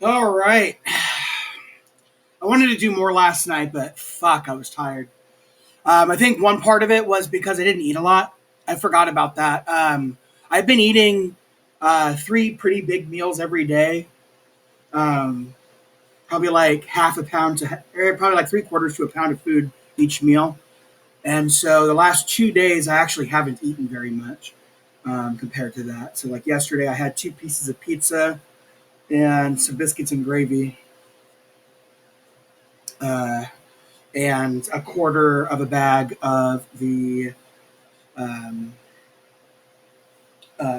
All right. I wanted to do more last night, but fuck, I was tired. I think one part of it was because I didn't eat a lot. I forgot about that. I've been eating three pretty big meals every day. Um, Probably like half a pound or probably like three quarters to a pound of food each meal. And so the last 2 days, I actually haven't eaten very much compared to that. So like yesterday, I had two pieces of pizza and some biscuits and gravy. Uh, and a quarter of a bag of the um,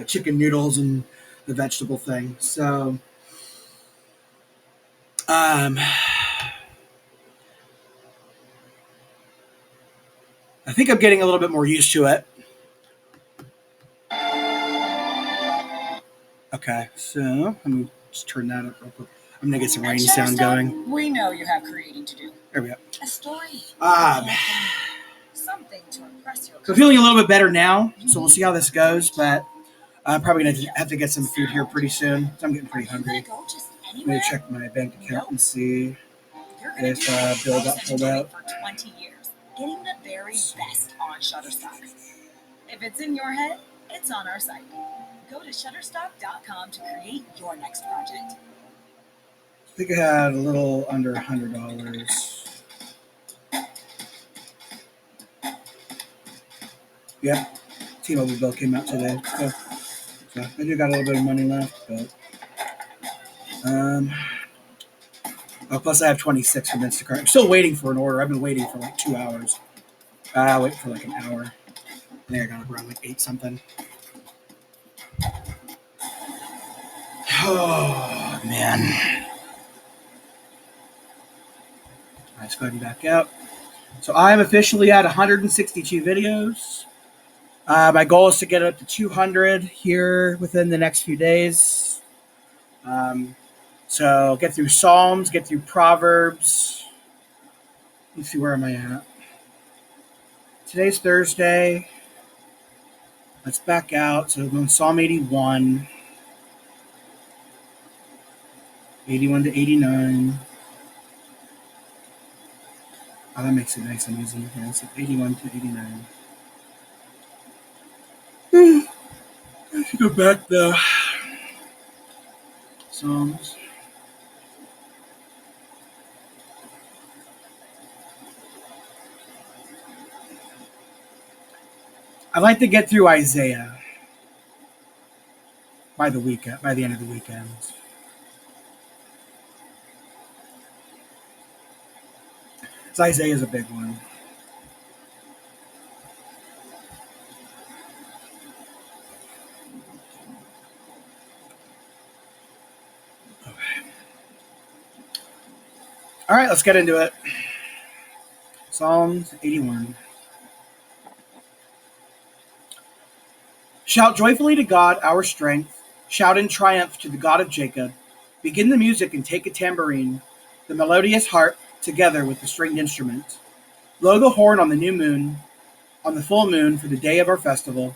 chicken noodles and the vegetable thing. So um, I think I'm getting a little bit more used to it. Okay, so let me just turn that up real quick. I'm gonna get some rainy sound going. We know you have creating to do. There we go. A story. Something to impress your. So I'm feeling a little bit better now. So we'll see how this goes, but I'm probably gonna have to get some food here pretty soon. So I'm getting pretty hungry. I'm gonna check my bank account and see if bill got pulled out. For 20 years, getting the very best on Shutterstock. If it's in your head, it's on our site. Go to Shutterstock.com to create your next project. I think I had a little under $100. Yep, T-Mobile bill came out today. So I do got a little bit of money left, but plus I have 26 from Instacart. I'm still waiting for an order. I've been waiting for like 2 hours. I'll wait for like an hour. I think I got around like 8 something. Oh man. Let's go ahead and back out. So I'm officially at 162 videos. My goal is to get up to 200 here within the next few days. So get through Psalms, get through Proverbs. Let's see, where am I at? Today's Thursday. Let's back out. So we're going Psalm 81. 81 to 89. Oh, that makes it nice and easy. Yeah, so 81 to 89. I should go back though. Psalms. I'd like to get through Isaiah by the end of the weekend. So Isaiah is a big one. Okay. All right, let's get into it. Psalms 81. Shout joyfully to God, our strength. Shout in triumph to the God of Jacob. Begin the music and take a tambourine, the melodious harp, together with the stringed instrument. Blow the horn on the new moon, on the full moon for the day of our festival,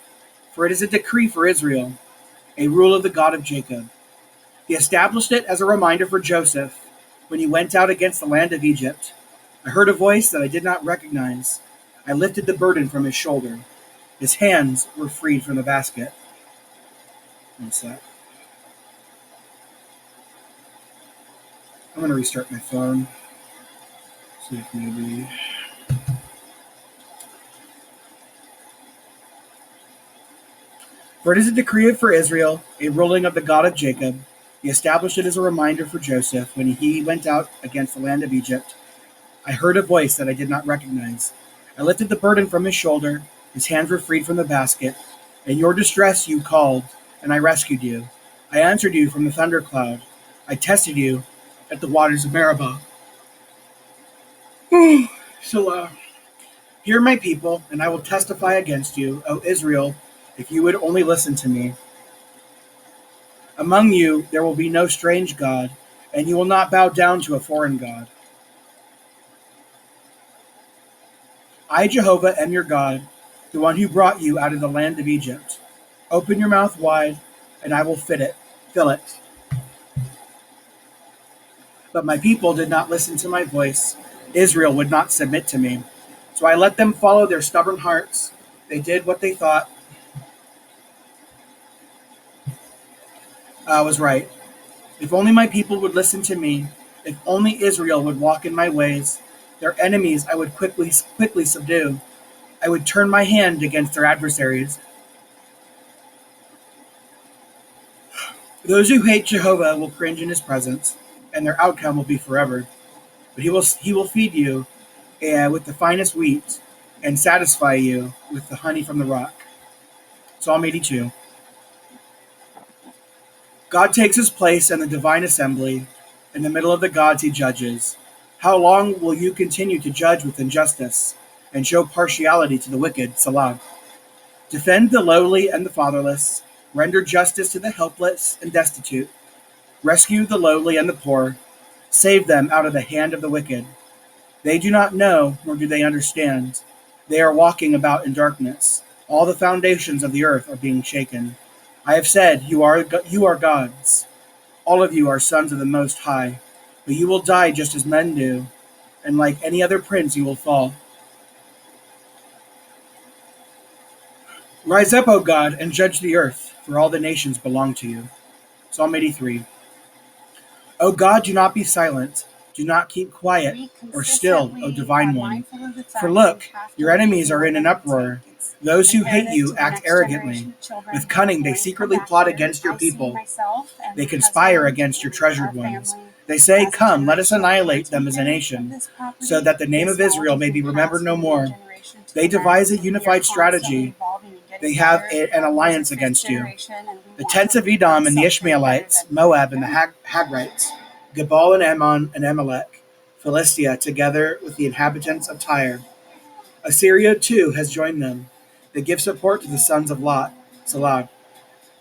for it is a decree for Israel, a rule of the God of Jacob. He established it as a reminder for Joseph when he went out against the land of Egypt. I heard a voice that I did not recognize. I lifted the burden from his shoulder. His hands were freed from the basket. One sec. I'm going to restart my phone. See if maybe... For it is a decree for Israel, a ruling of the God of Jacob. He established it as a reminder for Joseph when he went out against the land of Egypt. I heard a voice that I did not recognize. I lifted the burden from his shoulder. His hands were freed from the basket. In your distress you called, and I rescued you. I answered you from the thundercloud. I tested you at the waters of Meribah. So, hear my people, and I will testify against you, O Israel, if you would only listen to me. Among you there will be no strange god, and you will not bow down to a foreign god. I, Jehovah, am your God, the one who brought you out of the land of Egypt. Open your mouth wide, and I will fill it. But my people did not listen to my voice. Israel would not submit to me. So I let them follow their stubborn hearts. They did what they thought was right. If only my people would listen to me, if only Israel would walk in my ways, their enemies I would quickly subdue. I would turn my hand against their adversaries. Those who hate Jehovah will cringe in his presence, and their outcome will be forever. But he will feed you with the finest wheat and satisfy you with the honey from the rock. Psalm 82. God takes his place in the divine assembly. In the middle of the gods he judges. How long will you continue to judge with injustice and show partiality to the wicked? Salah. Defend the lowly and the fatherless. Render justice to the helpless and destitute. Rescue the lowly and the poor. Save them out of the hand of the wicked. They do not know, nor do they understand. They are walking about in darkness. All the foundations of the earth are being shaken. I have said, you are gods. All of you are sons of the Most High. But you will die just as men do, and like any other prince you will fall. Rise up, O God, and judge the earth, for all the nations belong to you. Psalm 83. O God, do not be silent. Do not keep quiet or still, O Divine One. For look, your enemies are in an uproar. Those who hate you act arrogantly. With cunning, they secretly plot against your people. They conspire against your treasured ones. They say, come, let us annihilate them as a nation, so that the name of Israel may be remembered no more. They devise a unified strategy. They have an alliance against you. The tents of Edom and the Ishmaelites, Moab and the Hagrites, Gebal and Ammon and Amalek, Philistia, together with the inhabitants of Tyre. Assyria, too, has joined them. They give support to the sons of Lot, Salah.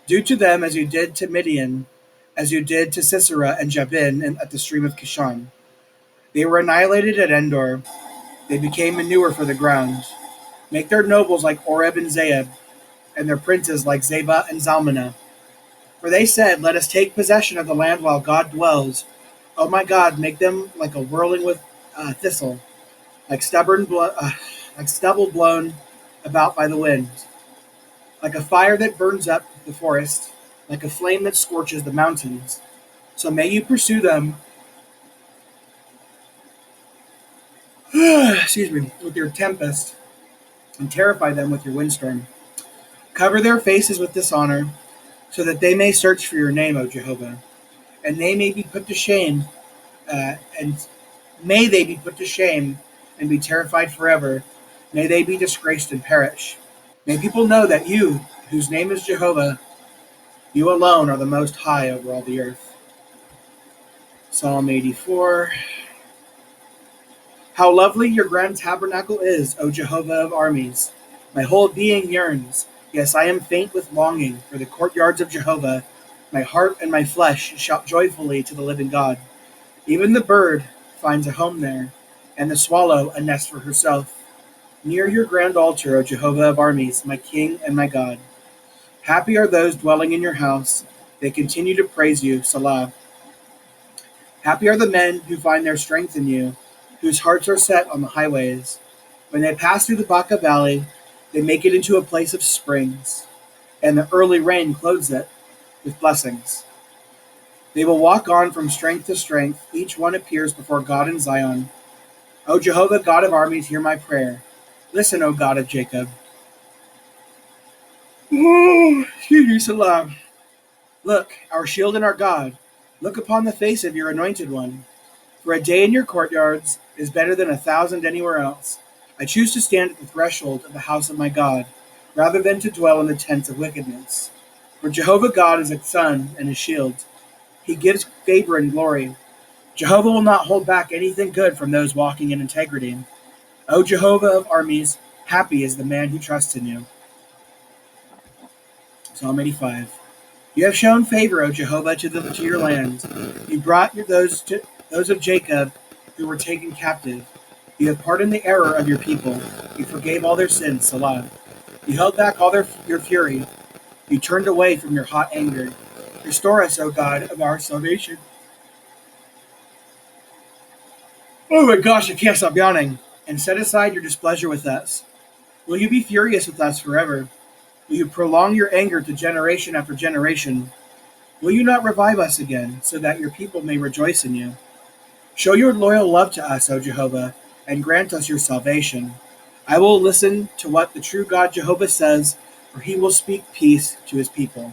Do to them as you did to Midian, as you did to Sisera and Jabin at the stream of Kishon. They were annihilated at Endor. They became manure for the ground. Make their nobles like Oreb and Zeeb, and their princes like Zebah and Zalmunna. For they said, let us take possession of the land while God dwells. O my God, make them like a whirling with thistle, like stubble blown about by the wind, like a fire that burns up the forest, like a flame that scorches the mountains. So may you pursue them, with your tempest, and terrify them with your windstorm. Cover their faces with dishonor, so that they may search for your name, O Jehovah, and they may be put to shame, and may they be put to shame and be terrified forever. May they be disgraced and perish. May people know that you, whose name is Jehovah, you alone are the most high over all the earth. Psalm 84. How lovely your grand tabernacle is, O Jehovah of armies. My whole being yearns. Yes, I am faint with longing for the courtyards of Jehovah. My heart and my flesh shout joyfully to the living God. Even the bird finds a home there, and the swallow a nest for herself. Near your grand altar, O Jehovah of armies, my King and my God. Happy are those dwelling in your house. They continue to praise you, Salah. Happy are the men who find their strength in you, whose hearts are set on the highways. When they pass through the Baca Valley, they make it into a place of springs, and the early rain clothes it with blessings. They will walk on from strength to strength. Each one appears before God in Zion. O Jehovah, God of armies, hear my prayer. Listen, O God of Jacob. Excuse me, Salah. Look, our shield and our God. Look upon the face of your anointed one. For a day in your courtyards is better than 1,000 anywhere else. I choose to stand at the threshold of the house of my God, rather than to dwell in the tents of wickedness. For Jehovah God is a sun and a shield. He gives favor and glory. Jehovah will not hold back anything good from those walking in integrity. O Jehovah of armies, happy is the man who trusts in you. Psalm 85. You have shown favor, O Jehovah, to your land. You brought those of Jacob who were taken captive. You have pardoned the error of your people. You forgave all their sins, Salah. You held back all your fury. You turned away from your hot anger. Restore us, O God of our salvation. Oh my gosh, I can't stop yawning. And set aside your displeasure with us. Will you be furious with us forever? Will you prolong your anger to generation after generation? Will you not revive us again, so that your people may rejoice in you? Show your loyal love to us, O Jehovah, and grant us your salvation. I will listen to what the true God Jehovah says, for he will speak peace to his people,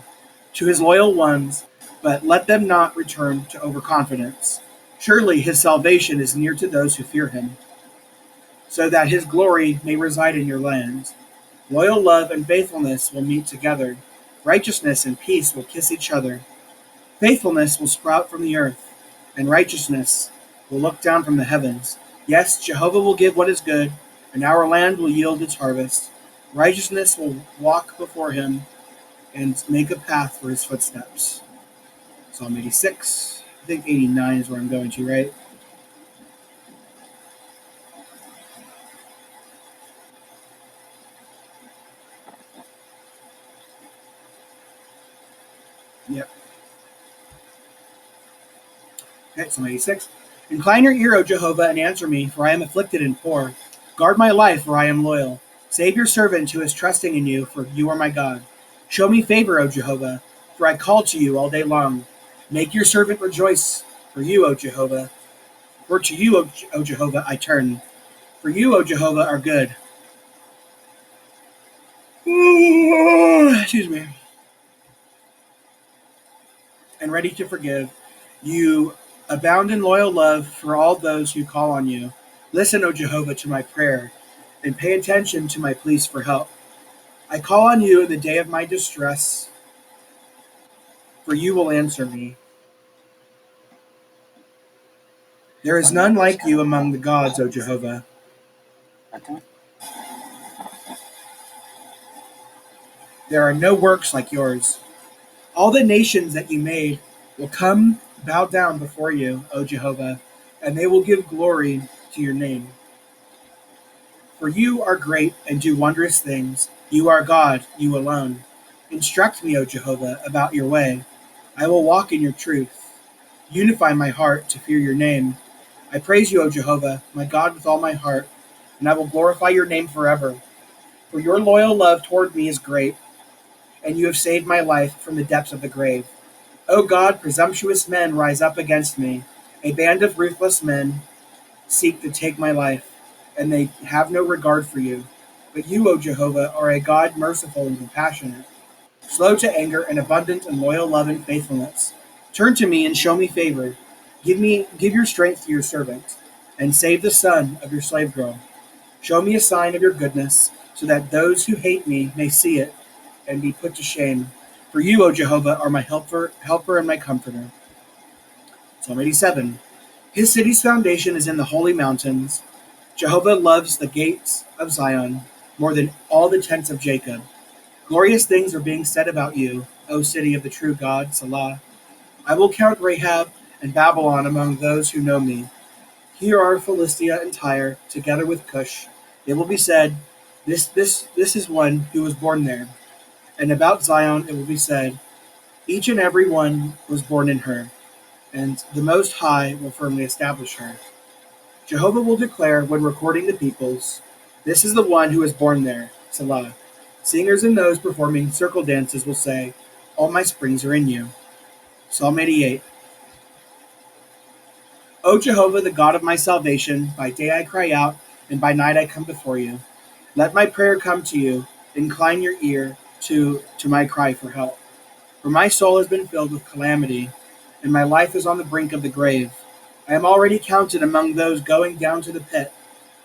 to his loyal ones, but let them not return to overconfidence. Surely his salvation is near to those who fear him, so that his glory may reside in your land. Loyal love and faithfulness will meet together. Righteousness and peace will kiss each other. Faithfulness will sprout from the earth, and righteousness will look down from the heavens. Yes, Jehovah will give what is good, and our land will yield its harvest. Righteousness will walk before him and make a path for his footsteps. Psalm 86. I think 89 is where I'm going to, right? Yep. Okay, Psalm 86. Incline your ear, O Jehovah, and answer me, for I am afflicted and poor. Guard my life, for I am loyal. Save your servant who is trusting in you, for you are my God. Show me favor, O Jehovah, for I call to you all day long. Make your servant rejoice, for you, O Jehovah. For to you, O Jehovah, I turn. For you, O Jehovah, are good. Excuse me. And ready to forgive. You abound in loyal love for all those who call on you. Listen, O Jehovah, to my prayer, and pay attention to my pleas for help. I call on you in the day of my distress, for you will answer me. There is none like you among the gods, O Jehovah. There are no works like yours. All the nations that you made will come bow down before you, O Jehovah, and they will give glory to your name. For you are great and do wondrous things. You are God, you alone. Instruct me, O Jehovah, about your way. I will walk in your truth. Unify my heart to fear your name. I praise you, O Jehovah, my God, with all my heart, and I will glorify your name forever. For your loyal love toward me is great, and you have saved my life from the depths of the grave. O God, presumptuous men rise up against me. A band of ruthless men seek to take my life, and they have no regard for you. But you, O Jehovah, are a God merciful and compassionate, slow to anger and abundant in loyal love and faithfulness. Turn to me and show me favor. Give your strength to your servant, and save the son of your slave girl. Show me a sign of your goodness, so that those who hate me may see it and be put to shame. For you, O Jehovah, are my helper and my comforter. Psalm 87. His city's foundation is in the holy mountains. Jehovah loves the gates of Zion more than all the tents of Jacob. Glorious things are being said about you, O city of the true God, Salah. I will count Rahab and Babylon among those who know me. Here are Philistia and Tyre, together with Cush. It will be said, this is one who was born there. And about Zion it will be said, each and every one was born in her, and the Most High will firmly establish her. Jehovah will declare when recording the peoples, this is the one who was born there, Salah. Singers and those performing circle dances will say, all my springs are in you. Psalm 88. O Jehovah, the God of my salvation, by day I cry out, and by night I come before you. Let my prayer come to you. Incline your ear to my cry for help. For my soul has been filled with calamity, and my life is on the brink of the grave. I am already counted among those going down to the pit.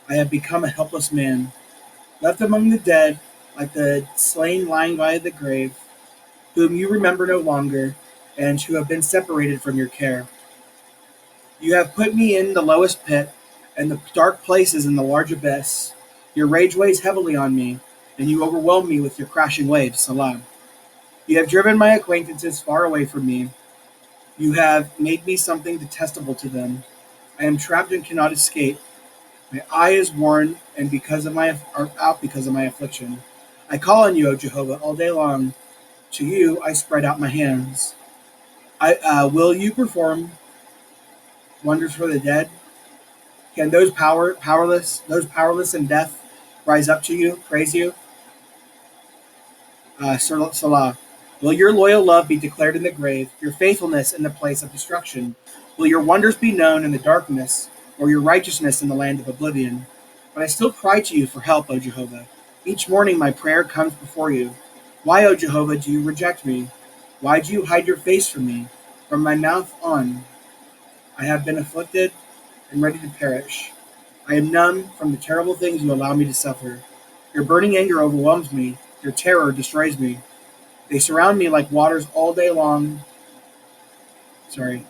I have become a helpless man, left among the dead, like the slain lying by the grave, whom you remember no longer, and who have been separated from your care. You have put me in the lowest pit, and the dark places in the large abyss. Your rage weighs heavily on me, and you overwhelm me with your crashing waves, Salah. You have driven my acquaintances far away from me. You have made me something detestable to them. I am trapped and cannot escape. My eye is worn, and out because of my affliction. I call on you, O Jehovah, all day long. To you I spread out my hands. Will you perform wonders for the dead? Can those powerless in death, rise up to you, praise you? Salah. Will your loyal love be declared in the grave, your faithfulness in the place of destruction? Will your wonders be known in the darkness, or your righteousness in the land of oblivion? But I still cry to you for help, O Jehovah. Each morning my prayer comes before you. Why, O Jehovah, do you reject me? Why do you hide your face from me? From my mouth on, I have been afflicted and ready to perish. I am numb from the terrible things you allow me to suffer. Your burning anger overwhelms me. Your terror destroys me. They surround me like waters all day long. Sorry.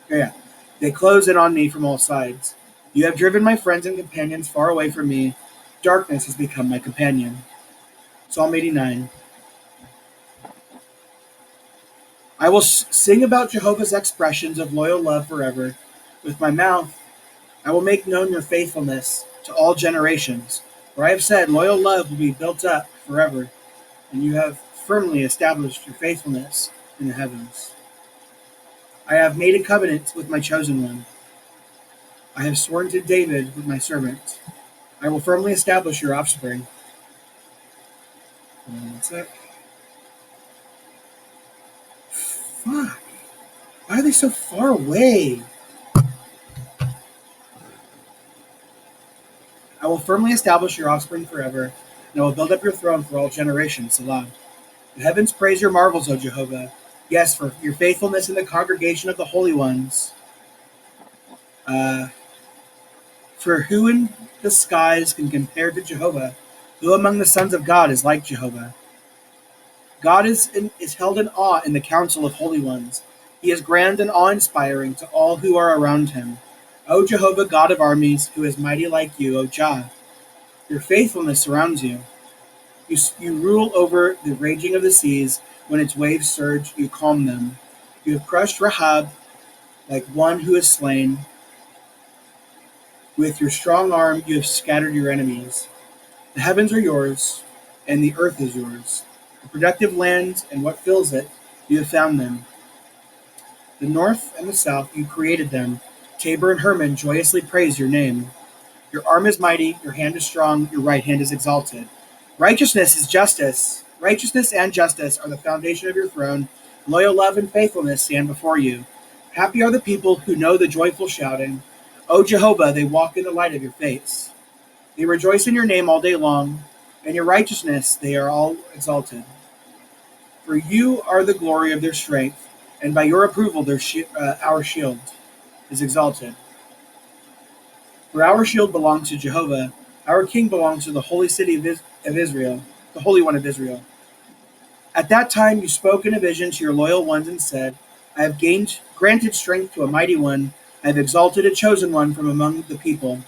Yeah. They close in on me from all sides. You have driven my friends and companions far away from me. Darkness has become my companion. Psalm 89. I will sing about Jehovah's expressions of loyal love forever. With my mouth, I will make known your faithfulness to all generations. For I have said, loyal love will be built up forever, and you have firmly established your faithfulness in the heavens. I have made a covenant with my chosen one. I have sworn to David with my servant. I will firmly establish your offspring. Hold on one sec. Fuck. Why are they so far away? I will firmly establish your offspring forever, and I will build up your throne for all generations. Salah. The heavens praise your marvels, O Jehovah. Yes, for your faithfulness in the congregation of the holy ones. For who in the skies can compare to Jehovah? Who among the sons of God is like Jehovah? God is held in awe in the council of holy ones. He is grand and awe-inspiring to all who are around him. O Jehovah, God of armies, who is mighty like you, O Jah. Your faithfulness surrounds you. You rule over the raging of the seas. When its waves surge, you calm them. You have crushed Rahab like one who is slain. With your strong arm, you have scattered your enemies. The heavens are yours, and the earth is yours. The productive land and what fills it, you have found them. The north and the south, you created them. Tabor and Hermon joyously praise your name. Your arm is mighty, your hand is strong, your right hand is exalted. Righteousness is justice. Righteousness and justice are the foundation of your throne. Loyal love and faithfulness stand before you. Happy are the people who know the joyful shouting. O Jehovah, they walk in the light of your face. They rejoice in your name all day long. In your righteousness they are all exalted. For you are the glory of their strength, and by your approval our shield is exalted. For our shield belongs to Jehovah. Our king belongs to the holy city of Israel, the Holy One of Israel. At that time you spoke in a vision to your loyal ones and said, I have granted strength to a mighty one. I have exalted a chosen one from among the people.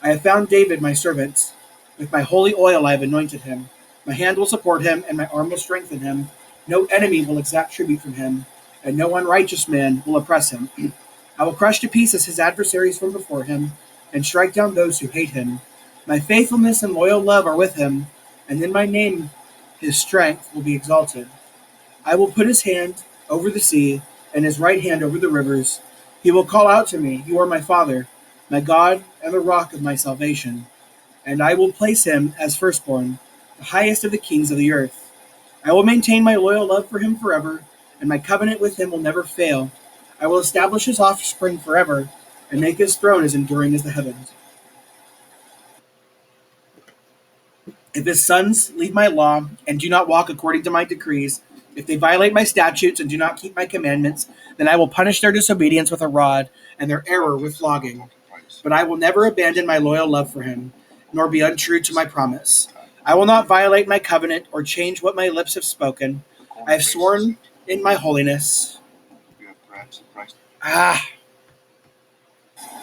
I have found David, my servant. With my holy oil I have anointed him. My hand will support him, and my arm will strengthen him. No enemy will exact tribute from him, and no unrighteous man will oppress him. I will crush to pieces his adversaries from before him, and strike down those who hate him. My faithfulness and loyal love are with him, and in my name his strength will be exalted. I will put his hand over the sea, and his right hand over the rivers. He will call out to me, You are my Father, my God, and the rock of my salvation. And I will place him as firstborn, the highest of the kings of the earth. I will maintain my loyal love for him forever, and my covenant with him will never fail. I will establish his offspring forever, and make his throne as enduring as the heavens. If his sons leave my law, and do not walk according to my decrees, if they violate my statutes and do not keep my commandments, then I will punish their disobedience with a rod, and their error with flogging. But I will never abandon my loyal love for him, nor be untrue to my promise. I will not violate my covenant or change what my lips have spoken. I have sworn in my holiness. I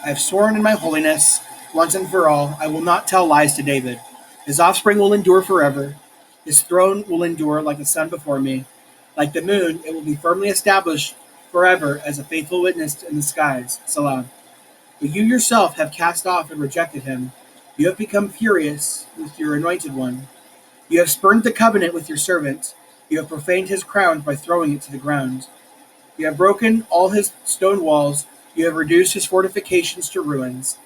have sworn in my holiness, once and for all, I will not tell lies to David. His offspring will endure forever. His throne will endure like the sun before me. Like the moon, it will be firmly established forever as a faithful witness in the skies. Salah. But you yourself have cast off and rejected him. You have become furious with your anointed one. You have spurned the covenant with your servant. You have profaned his crown by throwing it to the ground. You have broken all his stone walls. You have reduced his fortifications to ruins.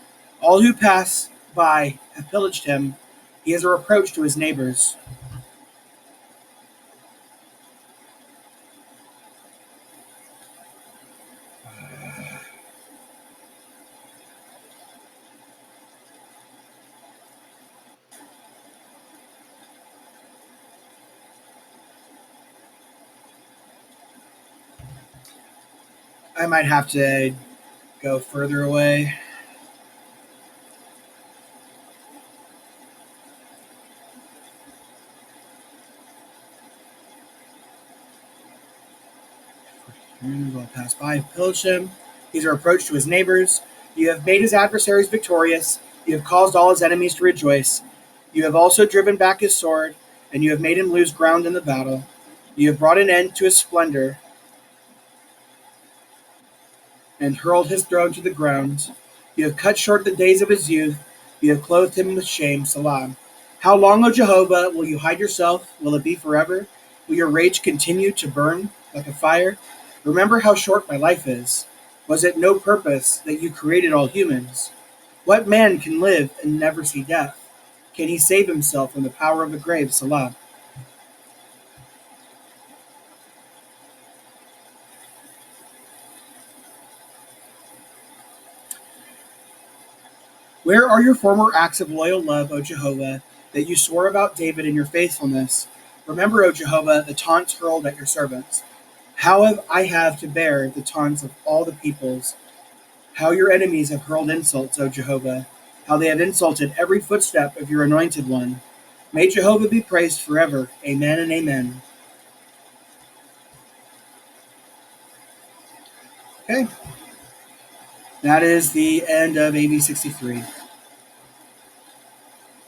All who pass by have pillaged him. He is a reproach to his neighbors. I might have to go further away. Will pass by, have pillaged him. He's a reproach to his neighbors. You have made his adversaries victorious. You have caused all his enemies to rejoice. You have also driven back his sword, and you have made him lose ground in the battle. You have brought an end to his splendor, and hurled his throne to the ground. You have cut short the days of his youth. You have clothed him with shame. Salah. How long, O Jehovah, will you hide yourself? Will it be forever? Will your rage continue to burn like a fire? Remember how short my life is. Was it no purpose that you created all humans? What man can live and never see death? Can he save himself from the power of the grave? Salah. Where are your former acts of loyal love, O Jehovah, that you swore about David in your faithfulness? Remember, O Jehovah, the taunts hurled at your servants. How have I to bear the taunts of all the peoples? How your enemies have hurled insults, O Jehovah. How they have insulted every footstep of your anointed one. May Jehovah be praised forever. Amen and amen. Okay. That is the end of AV63.